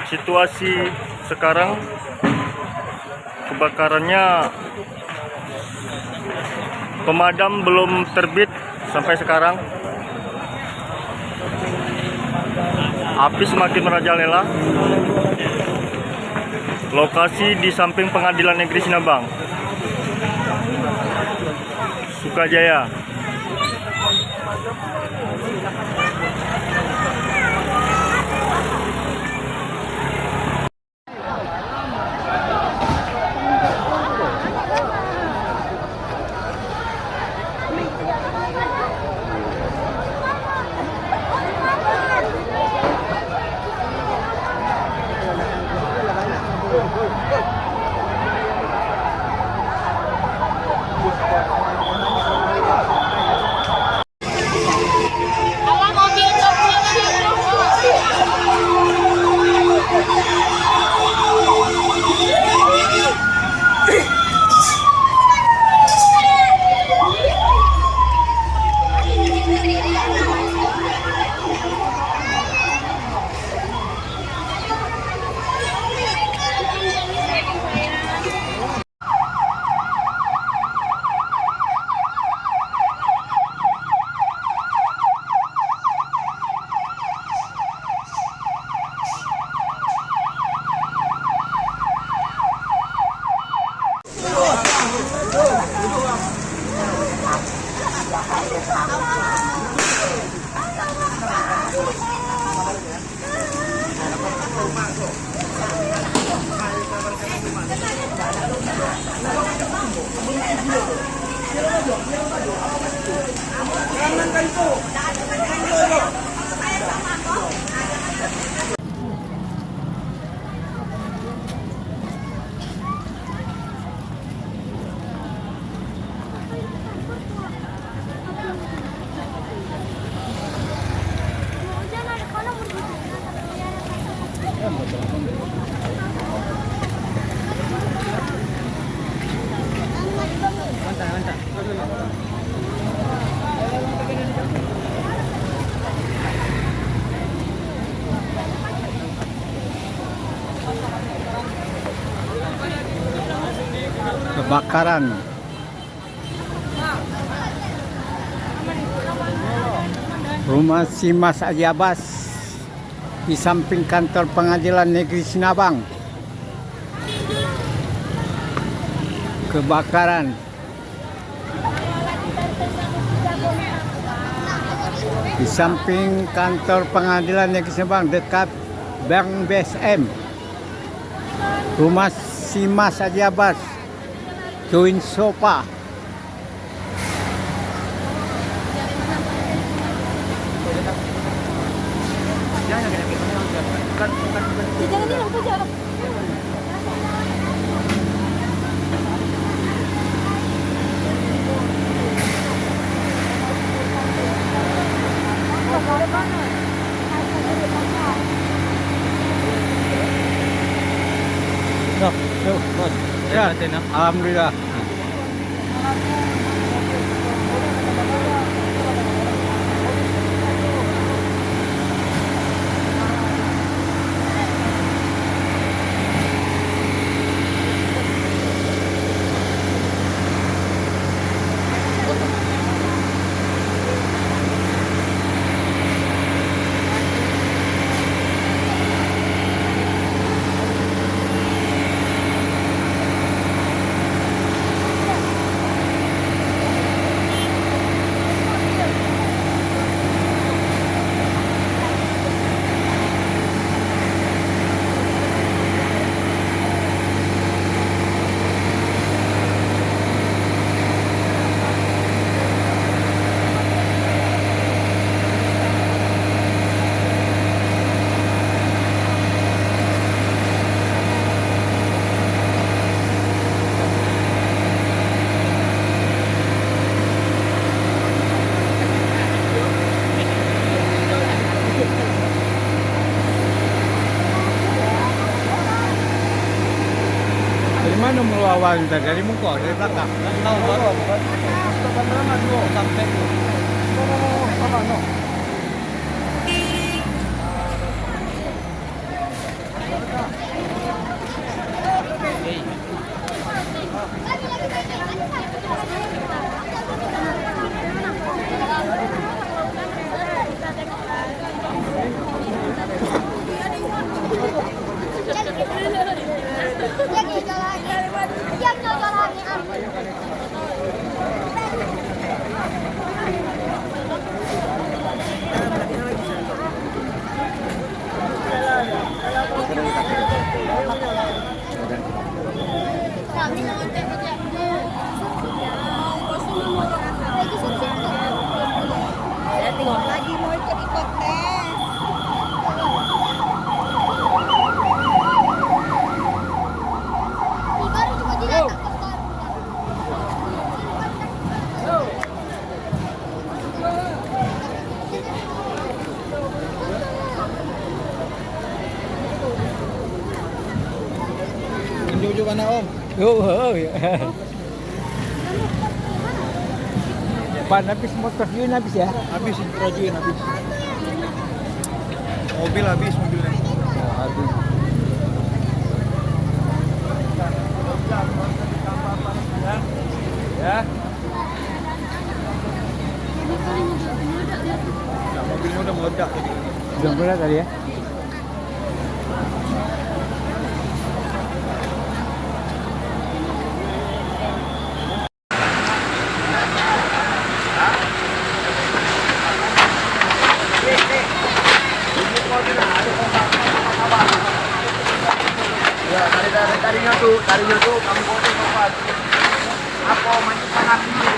Situasi sekarang kebakarannya pemadam belum terbit sampai sekarang. Api semakin merajalela. Lokasi di samping Pengadilan Negeri Sinabang, Sukajaya. Kebakaran rumah si Mas Ajabas di samping kantor Pengadilan Negeri Sinabang. Kebakaran di samping kantor Pengadilan Negeri Sinabang dekat Bank BSM. Rumah si Mas Ajabas Join Sopa. Ya, alhamdulillah. Mana melawan kita dari muka dari belakang? Tahu baru. Sampai. No. Jauh-jauh mana om? Pan habis motor yun habis ya? Habis Projuin habis. Mobil habis mobilnya. Oh, habis. Ya. Nah, mobilnya udah meledak tadi. Udah meledak tadi ya? Ya, tarinya tuh kamu potong apa? Apa macam panas ini?